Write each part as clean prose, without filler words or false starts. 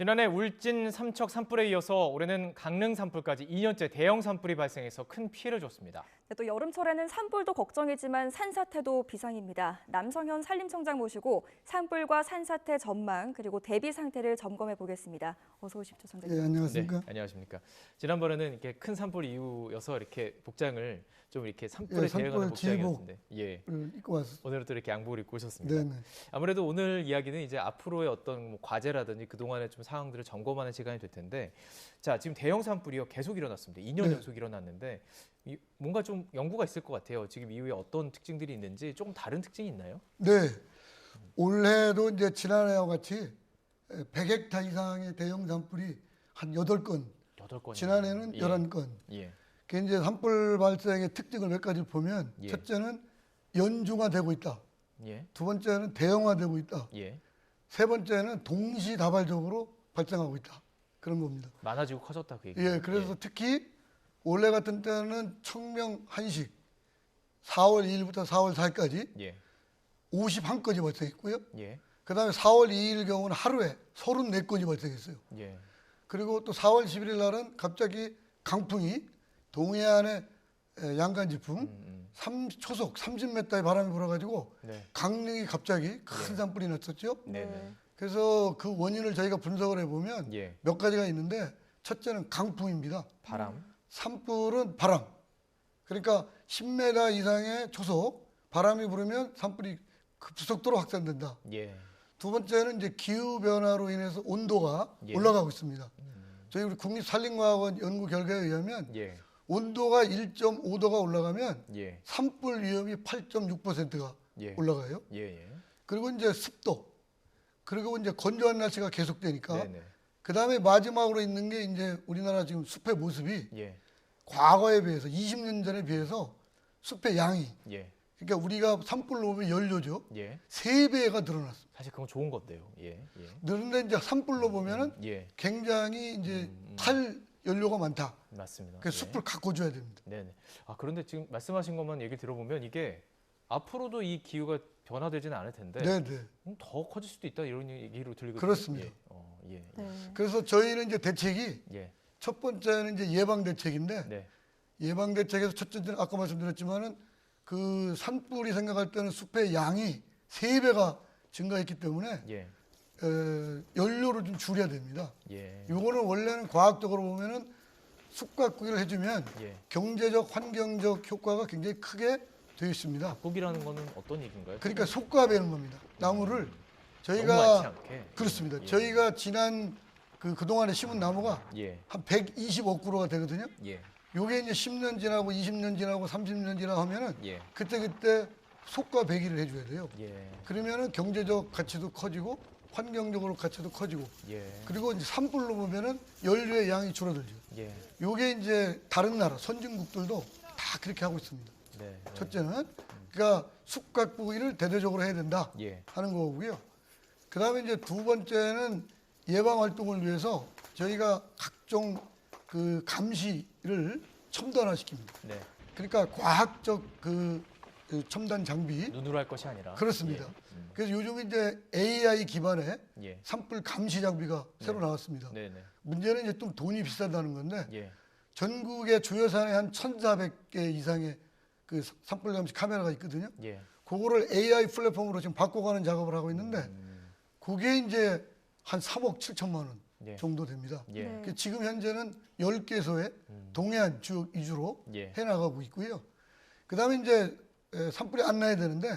지난해 울진 삼척 산불에 이어서 올해는 강릉 산불까지 2년째 대형 산불이 발생해서 큰 피해를 줬습니다. 네, 또 여름철에는 산불도 걱정이지만 산사태도 비상입니다. 남성현 산림청장 모시고 산불과 산사태 전망 그리고 대비 상태를 점검해 보겠습니다. 어서 오십시오, 청장님. 네, 안녕하십니까? 네, 안녕하십니까. 지난번에는 이렇게 큰 산불 이후여서 이렇게 복장을 좀 이렇게 산불에 대응하는 복장이었는데, 입고 왔습니다. 오늘은 또 이렇게 양복을 입고 오셨습니다. 네네. 아무래도 오늘 이야기는 이제 앞으로의 어떤 뭐 과제라든지 그동안의 좀 상황들을 점검하는 시간이 될 텐데, 자, 지금 대형 산불이요 계속 일어났습니다. 2년 네. 연속 일어났는데 뭔가 좀 연구가 있을 것 같아요. 지금 이후에 어떤 특징들이 있는지 조금 다른 특징이 있나요? 네. 올해도 이제 지난해와 같이 100헥타 이상의 대형 산불이 한 8건, 8건. 지난해는 11건. 예. 그 이제 산불 발생의 특징을 몇 가지 보면 예. 첫째는 연중화되고 있다. 예. 두 번째는 대형화되고 있다. 예. 세 번째는 동시다발적으로 발생하고 있다. 그런 겁니다. 많아지고 커졌다 그 얘기. 예, 그래서 특히 올해 같은 때는 청명 한식 4월 2일부터 4월 4일까지 예. 51건이 발생했고요. 예. 그다음에 4월 2일 경우는 하루에 34건이 발생했어요. 예. 그리고 또 4월 11일 날은 갑자기 강풍이 동해안의 양간지풍 초속 30m의 바람이 불어가지고 네. 강릉이 갑자기 큰 산불이 났었죠. 네네. 그래서 그 원인을 저희가 분석을 해보면 예. 몇 가지가 있는데 첫째는 강풍입니다. 바람. 산불은 바람. 그러니까 10m 이상의 초속 바람이 불으면 산불이 급속도로 확산된다. 예. 두 번째는 이제 기후 변화로 인해서 온도가 예. 올라가고 있습니다. 저희 우리 국립산림과학원 연구 결과에 의하면 예. 온도가 1.5도가 올라가면 예. 산불 위험이 8.6%가 예. 올라가요. 예. 예. 그리고 이제 습도, 그리고 이제 건조한 날씨가 계속되니까 네네. 그 다음에 마지막으로 있는 게 이제 우리나라 지금 숲의 모습이 예. 과거에 비해서 20년 전에 비해서 숲의 양이, 예. 그러니까 우리가 산불로 보면 연료죠. 예. 3배가 늘어났습니다. 사실 그건 좋은 건데요. 예. 예. 늘는데 이제 산불로 보면은 예. 굉장히 이제 탈 연료가 많다. 맞습니다. 그래서 예. 숲을 가꿔줘야 됩니다. 네네. 아, 그런데 지금 말씀하신 것만 얘기 들어보면 이게 앞으로도 이 기후가 변화되지는 않을 텐데 네네. 더 커질 수도 있다 이런 얘기로 들리거든요. 그렇습니다. 예. 예. 네. 그래서 저희는 이제 대책이 예. 첫 번째는 이제 예방 대책인데 네. 예방 대책에서 첫 번째는 아까 말씀드렸지만은 그 산불이 생각할 때는 숲의 양이 3배가 증가했기 때문에 예. 연료를 좀 줄여야 됩니다. 예. 이거는 원래는 과학적으로 보면은 숲 가꾸기를 해주면 예. 경제적, 환경적 효과가 굉장히 크게 되어 있습니다. 가꾸기라는 거는 어떤 얘기인가요? 그러니까 속가 베는 겁니다. 나무를 너무 많지 저희가 않게. 그렇습니다. 예. 저희가 지난 그동안에 심은 나무가 예. 한 120억 그루가 되거든요. 예. 요게 이제 10년 지나고 20년 지나고 30년 지나고 하면은 예. 그때 속가 배기를 해줘야 돼요. 예. 그러면은 경제적 가치도 커지고 환경적으로 가치도 커지고 예. 그리고 이제 산불로 보면은 연료의 양이 줄어들죠. 예. 요게 이제 다른 나라 선진국들도 다 그렇게 하고 있습니다. 네. 첫째는 그러니까 숲 가꾸기를 대대적으로 해야 된다 예. 하는 거고요. 그다음에 이제 두 번째는 예방 활동을 위해서 저희가 각종 그 감시를 첨단화시킵니다. 네. 그러니까 과학적 그 첨단 장비 눈으로 할 것이 아니라. 그렇습니다. 예. 그래서 요즘 이제 AI 기반의 예. 산불 감시 장비가 새로 나왔습니다. 네네. 문제는 이제 좀 돈이 비싸다는 건데 예. 전국의 주요 산에 한 1,400개 이상의 그 산불 감시 카메라가 있거든요. 예. 그거를 AI 플랫폼으로 지금 바꿔가는 작업을 하고 있는데 그게 이제 한 3억 7천만 원 예. 정도 됩니다. 예. 네. 그 지금 현재는 10개소에 동해안 지역 위주로 예. 해나가고 있고요. 그 다음에 이제 산불이 안 나야 되는데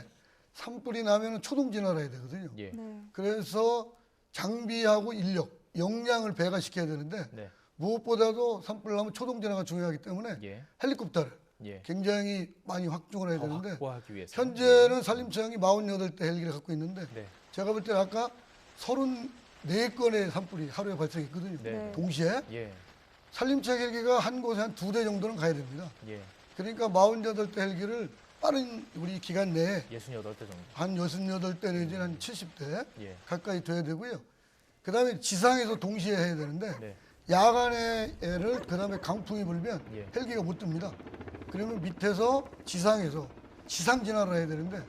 산불이 나면 초동 진화를 해야 되거든요. 예. 네. 그래서 장비하고 인력, 역량을 배가시켜야 되는데 네. 무엇보다도 산불 나면 초동 진화가 중요하기 때문에 예. 헬리콥터를 예. 굉장히 많이 확충을 해야 더 되는데 확보하기 위해서. 현재는 산림청이 48대 헬기를 갖고 있는데 네. 제가 볼 때는 아까 34건의 산불이 하루에 발생했거든요. 네. 동시에 예. 산림청 헬기가 한 곳에 한 2대 정도는 가야 됩니다. 예. 그러니까 48대 헬기를 빠른 우리 기간 내에 68대 정도. 한 68대 내지는 한 70대 예. 가까이 돼야 되고요. 그 다음에 지상에서 동시에 해야 되는데 네. 야간에를 그 다음에 강풍이 불면 예. 헬기가 못 뜹니다. 그러면 밑에서 지상에서 지상 진화를 해야 되는데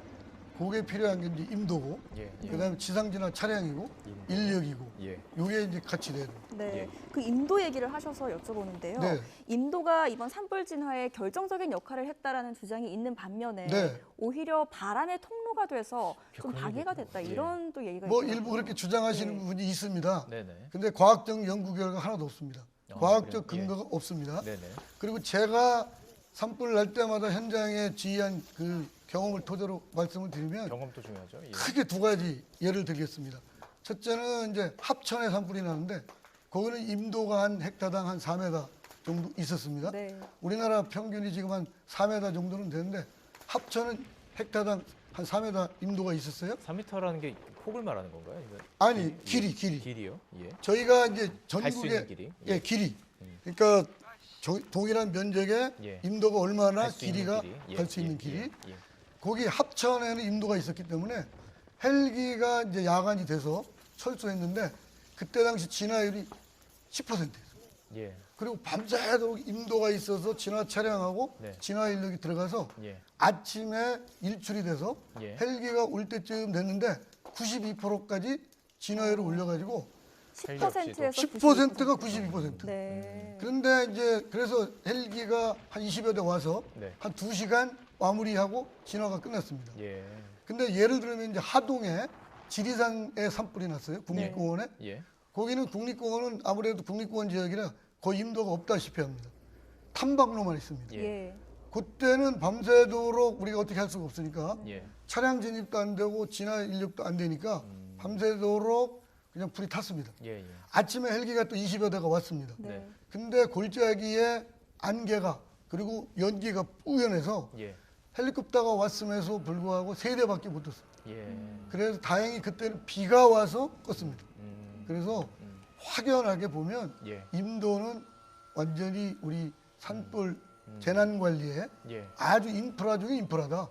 그게 필요한 게 이제 임도고, 예. 예. 그다음에 지상진화 차량이고, 임도. 인력이고, 예. 요게 이제 같이 돼야 돼요. 네, 예. 그 임도 얘기를 하셔서 여쭤보는데요. 네. 임도가 이번 산불 진화에 결정적인 역할을 했다라는 주장이 있는 반면에 네. 오히려 바람의 통로가 돼서 좀 그런 방해가 얘기도 됐다 있고. 이런 또 얘기가 뭐 있더라고요. 일부 그렇게 주장하시는 네. 부분이 있습니다. 네네. 근데 과학적 연구 결과 하나도 없습니다. 과학적 그래요? 예. 근거가 없습니다. 네네. 그리고 제가 산불 날 때마다 현장에 지휘한 그 경험을 토대로 말씀을 드리면 경험도 중요하죠. 예. 크게 두 가지 예를 들겠습니다. 첫째는 이제 합천에 산불이 나는데 거기는 임도가 한 헥타당 한 4m 정도 있었습니다. 네. 우리나라 평균이 지금 한 4m 정도는 되는데 합천은 헥타당 한 4m 임도가 있었어요. 3m라는 게 폭을 말하는 건가요? 아니면 아니 길이. 길이요? 예. 저희가 이제 갈 수 있는 전국에 길이? 예, 길이. 그러니까 동일한 면적에 예. 임도가 얼마나 갈수 있는 길이가 길이. 예, 갈 수 있는 예, 길이. 예, 예. 거기 합천에는 임도가 있었기 때문에 헬기가 이제 야간이 돼서 철수했는데 그때 당시 진화율이 10%였어요. 예. 그리고 밤새도록 임도가 있어서 진화 차량하고 네. 진화 인력이 들어가서 예. 아침에 일출이 돼서 예. 헬기가 올 때쯤 됐는데 92%까지 진화율을 올려가지고 10%에서 10%가 92%. 네. 그런데 이제 그래서 헬기가 한 20여 대 와서 네. 한 2시간 마무리하고 진화가 끝났습니다. 예. 근데 예를 들면 이제 하동에 지리산에 산불이 났어요. 국립공원에. 예. 거기는 국립공원은 아무래도 국립공원 지역이라 거의 임도가 없다시피 합니다. 탐방로만 있습니다. 예. 예. 그때는 밤새도록 우리가 어떻게 할 수가 없으니까 예. 차량 진입도 안 되고 진화 인력도 안 되니까 밤새도록 그냥 불이 탔습니다. 예. 예. 아침에 헬기가 또 20여 대가 왔습니다. 네. 근데 골짜기에 안개가 그리고 연기가 뿌연해서 예. 헬리콥터가 왔음에도 불구하고 3대밖에 못 떴어요. 예. 그래서 다행히 그때는 비가 와서 껐습니다. 음. 그래서 확연하게 보면 예. 임도는 완전히 우리 산불 재난 관리에 예. 아주 인프라 중에 인프라다.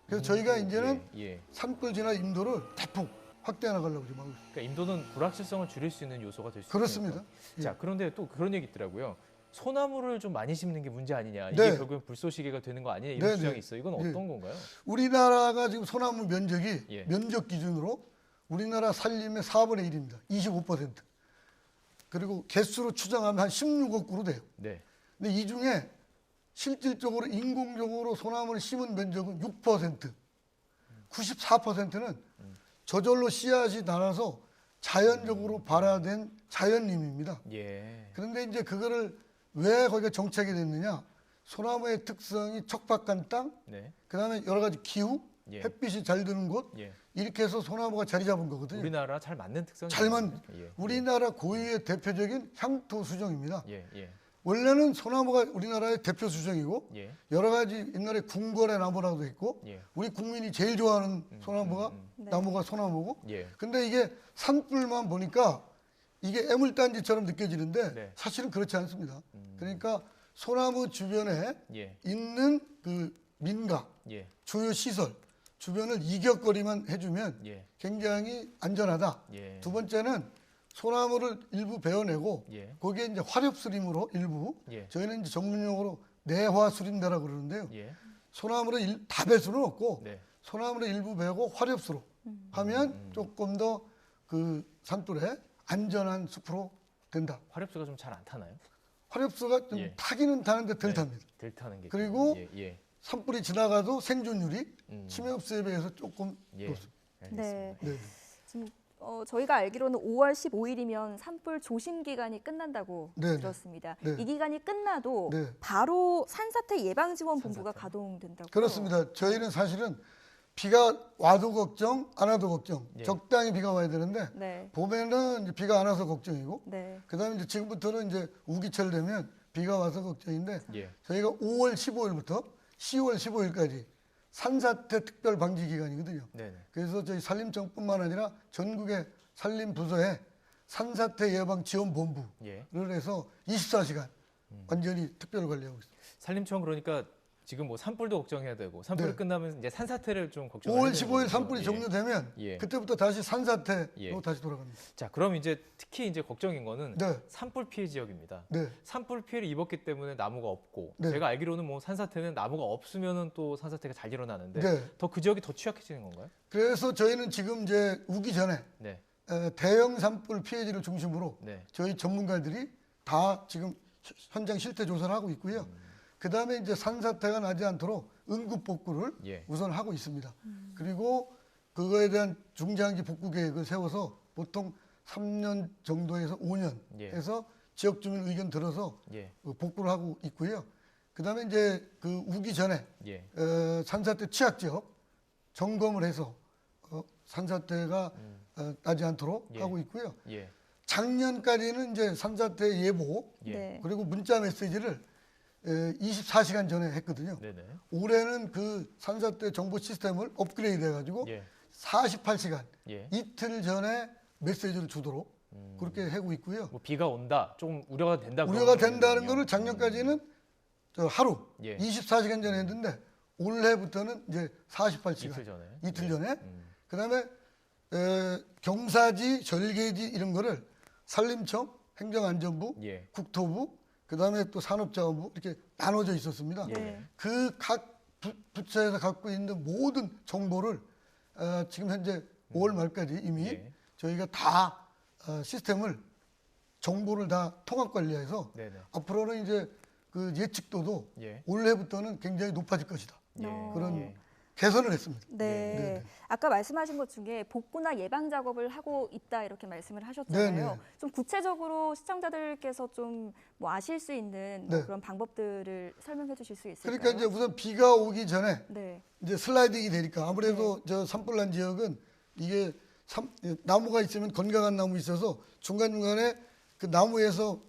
그래서 저희가 이제는 예. 예. 산불 진화 임도를 대폭 확대해 나가려고 지금 하고 있습니다. 그러니까 임도는 불확실성을 줄일 수 있는 요소가 될 수 있습니다. 그렇습니다. 예. 자, 그런데 또 그런 얘기 있더라고요. 소나무를 좀 많이 심는 게 문제 아니냐. 이게 네. 결국엔 불쏘시개가 되는 거 아니냐 이런 네, 주장이 네. 있어요. 이건 예. 어떤 건가요? 우리나라가 지금 소나무 면적이 예. 면적 기준으로 우리나라 산림의 4분의 1입니다. 25%. 그리고 개수로 추정하면 한 16억 그루 돼요. 네. 근데 이 중에 실질적으로 인공적으로 소나무를 심은 면적은 6%. 94%는 저절로 씨앗이 날아서 자연적으로 발화된 자연림입니다. 예. 그런데 이제 그거를 왜 거기가 정착이 됐느냐? 소나무의 특성이 척박한 땅, 네. 그다음에 여러 가지 기후, 예. 햇빛이 잘 드는 곳 예. 이렇게 해서 소나무가 자리 잡은 거거든요. 우리나라 잘 맞는 특성이 잘 있나요? 맞는 예. 우리나라 고유의 대표적인 향토 수종입니다. 예. 예. 원래는 소나무가 우리나라의 대표 수종이고 예. 여러 가지 옛날에 궁궐의 나무라고 있고 예. 우리 국민이 제일 좋아하는 소나무가 네. 나무가 소나무고 예. 근데 이게 산불만 보니까 이게 애물단지처럼 느껴지는데 네. 사실은 그렇지 않습니다. 그러니까 소나무 주변에 예. 있는 그 민가, 예. 주요 시설 주변을 이격거리만 해주면 예. 굉장히 안전하다. 예. 두 번째는 소나무를 일부 베어내고 예. 거기에 이제 화렵수림으로 일부 예. 저희는 이제 전문용어로 내화수림대라고 그러는데요. 예. 소나무를 다 벨 수는 없고 네. 소나무를 일부 베고 화렵수로 하면 조금 더 그 산불에 안전한 숲으로 된다. 화력수가 좀 잘 안 타나요? 화렵수가 좀 예. 타기는 타는데 덜 네. 탑니다. 덜 타는 게. 그리고 예. 예. 산불이 산불이 지나가도 생존율이 음. 침해흡수에 비해서 조금 예. 높습니다. 네. 알겠습니다. 네. 지금 저희가 알기로는 5월 15일이면 산불 조심 기간이 끝난다고 네, 들었습니다. 네. 이 기간이 끝나도 네. 바로 산사태 예방지원본부가 산사태. 가동된다고요? 그렇습니다. 저희는 사실은 비가 와도 걱정, 안 와도 걱정. 예. 적당히 비가 와야 되는데 네. 봄에는 이제 비가 안 와서 걱정이고 네. 그다음에 이제 지금부터는 이제 우기철 되면 비가 와서 걱정인데 예. 저희가 5월 15일부터 10월 15일까지 산사태 특별 방지 기간이거든요. 네네. 그래서 저희 산림청뿐만 아니라 전국의 산림부서에 산사태 예방 지원본부를 예. 해서 24시간 완전히 특별 관리하고 있습니다. 산림청 그러니까 지금 뭐 산불도 걱정해야 되고 산불이 네. 끝나면 이제 산사태를 좀 걱정해야 5월 되는 15일 거죠. 산불이 예. 종료되면 예. 그때부터 다시 산사태로 예. 다시 돌아갑니다. 자, 그럼 이제 특히 이제 걱정인 거는 네, 산불 피해 지역입니다. 네, 산불 피해를 입었기 때문에 나무가 없고 네. 제가 알기로는 뭐 산사태는 나무가 없으면은 또 산사태가 잘 일어나는데 네. 더 그 지역이 더 취약해지는 건가요? 그래서 저희는 지금 이제 우기 전에 네, 대형 산불 피해지를 중심으로 네, 저희 전문가들이 다 지금 현장 실태 조사를 하고 있고요. 그다음에 이제 산사태가 나지 않도록 응급 복구를 예, 우선 하고 있습니다. 그리고 그거에 대한 중장기 복구 계획을 세워서 보통 3년 정도에서 5년 예. 해서 지역 주민 의견 들어서 예, 복구를 하고 있고요. 그다음에 이제 그 우기 전에 예, 산사태 취약 지역 점검을 해서 산사태가 나지 않도록 예. 하고 있고요. 예, 작년까지는 이제 산사태 예보 예, 네. 그리고 문자 메시지를 24시간 전에 했거든요. 네네, 올해는 그 산사태 정보 시스템을 업그레이드 해가지고 예, 48시간 예. 이틀 전에 메시지를 주도록 그렇게 하고 있고요. 뭐 비가 온다, 조금 우려가 된다. 우려가 그런 된다는 거군요. 거를 작년까지는 저 하루 예. 24시간 전에 했는데 올해부터는 이제 48시간 이틀 전에. 이틀 예. 전에 그다음에 경사지, 절개지 이런 거를 산림청, 행정안전부, 예, 국토부, 그다음에 또 산업자원부 이렇게 나눠져 있었습니다. 네. 그 각 부처에서 갖고 있는 모든 정보를 지금 현재 5월 말까지 이미 예. 저희가 다 시스템을 정보를 다 통합 관리해서 네네, 앞으로는 이제 그 예측도도 예, 올해부터는 굉장히 높아질 것이다. 예, 그런 예. 개선을 했습니다. 네. 네, 네. 아까 말씀하신 것 중에 복구나 예방 작업을 하고 있다 이렇게 말씀을 하셨잖아요. 네, 네. 좀 구체적으로 시청자들께서 좀 뭐 아실 수 있는 뭐 네. 그런 방법들을 설명해 주실 수 있을까요? 그러니까 이제 우선 비가 오기 전에 네. 이제 슬라이딩이 되니까 아무래도 저 산불난 지역은 이게 나무가 있으면 건강한 나무 있어서 중간중간에 그 나무에서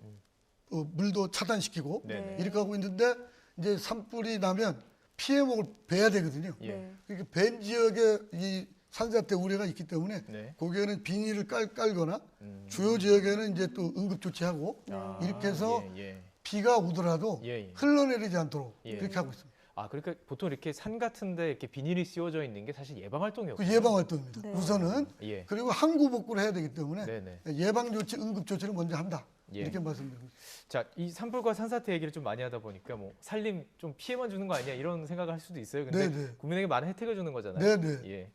물도 차단시키고 네네. 이렇게 하고 있는데 이제 산불이 나면 피해목을 베야 되거든요. 예. 네. 그러니까 벤 지역에 이 산사태 우려가 있기 때문에 네. 거기에는 비닐을 깔거나 주요 지역에는 이제 또 응급 조치하고 아, 이렇게 해서 예, 예. 비가 오더라도 예, 예. 흘러내리지 않도록 예. 그렇게 하고 있습니다. 아, 그러니까 보통 이렇게 산 같은데 이렇게 비닐이 씌워져 있는 게 사실 예방 그 활동이었고. 예방 활동입니다. 네. 우선은 예. 그리고 항구 복구를 해야 되기 때문에 네네. 예방 조치, 응급 조치를 먼저 한다. 예. 이렇게 말씀드립니다. 자, 이 산불과 산사태 얘기를 좀 많이 하다 보니까 뭐 산림 좀 피해만 주는 거 아니야 이런 생각을 할 수도 있어요. 근데 네네. 국민에게 많은 혜택을 주는 거잖아요. 네네. 예.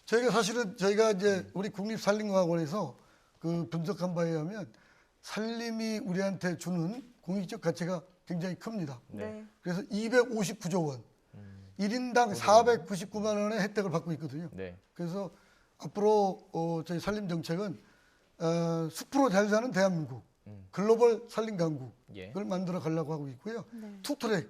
저희가 이제 우리 국립산림과학원에서 그 분석한 바에 의하면 산림이 우리한테 주는 공익적 가치가 굉장히 큽니다. 네. 네. 그래서 259조 원, 1인당 499만 원의 혜택을 받고 있거든요. 네. 그래서 앞으로 저희 산림 정책은 숲으로 잘 사는 대한민국, 글로벌 산림 강국을 예. 만들어 가려고 하고 있고요. 네. 투트랙,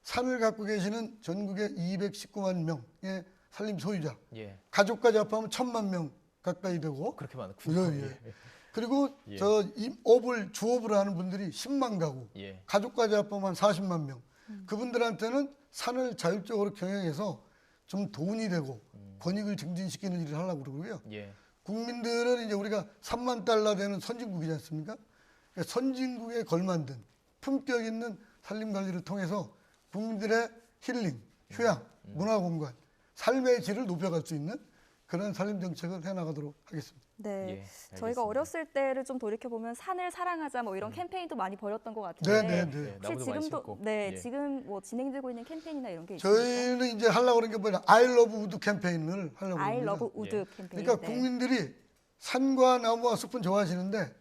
산을 갖고 계시는 전국의 219만 명의 산림 소유자, 예. 가족까지 합하면 1,000만 명 가까이 되고, 그렇게 많군요. 예, 예. 그리고 예. 저 주업을 하는 분들이 10만 가구, 예. 가족까지 합하면 40만 명. 그분들한테는 산을 자율적으로 경영해서 좀 돈이 되고 권익을 증진시키는 일을 하려고 그러고요. 예. 국민들은 이제 우리가 3만 달러 되는 선진국이지 않습니까? 그러니까 선진국에 걸만든 품격 있는 산림 관리를 통해서 국민들의 힐링, 휴양, 문화공간, 삶의 질을 높여갈 수 있는 그런 산림 정책을 해나가도록 하겠습니다. 네. 예, 저희가 알겠습니다. 어렸을 때를 좀 돌이켜 보면 산을 사랑하자 뭐 이런 캠페인도 많이 벌였던 것 같은데. 네, 네, 네. 예, 혹시 나무도 많이 지금도 심고. 네, 예. 지금 뭐 진행되고 있는 캠페인이나 이런 게 있습니까? 저희는 이제 하려고 그러는 게 뭐냐, I love wood 캠페인을 하려고 I 합니다. love wood 예. 캠페인. 그러니까 네. 국민들이 산과 나무와 숲은 좋아하시는데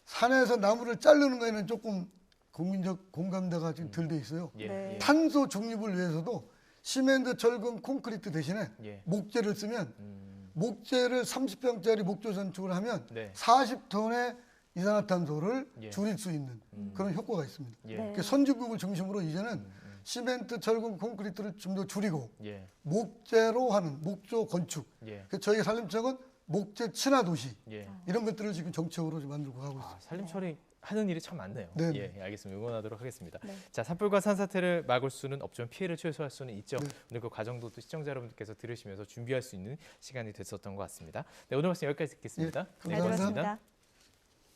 산에서 나무를 자르는 거에는 조금 국민적 공감대가 지금 덜 돼 있어요. 예. 네. 예. 탄소 중립을 위해서도 시멘트, 철근, 콘크리트 대신에 예. 목재를 쓰면 목재를 30평짜리 목조 건축을 하면 네. 40톤의 이산화탄소를 예. 줄일 수 있는 그런 효과가 있습니다. 예. 네. 그러니까 선진국을 중심으로 이제는 시멘트, 철근, 콘크리트를 좀 더 줄이고 예. 목재로 하는 목조 건축. 예. 그래서 저희 산림청은 목재 친화 도시 예. 이런 것들을 지금 정책으로 좀 만들고 하고 있습니다. 아, 산림 처리 하는 일이 참 많네요. 네. 예, 알겠습니다. 응원하도록 하겠습니다. 네. 자, 산불과 산사태를 막을 수는 없지만 피해를 최소화할 수는 있죠. 네. 오늘 그 과정도 또 시청자 여러분들께서 들으시면서 준비할 수 있는 시간이 됐었던 것 같습니다. 네, 오늘 말씀 여기까지 듣겠습니다. 예, 네, 감사합니다. 고맙습니다. 고맙습니다.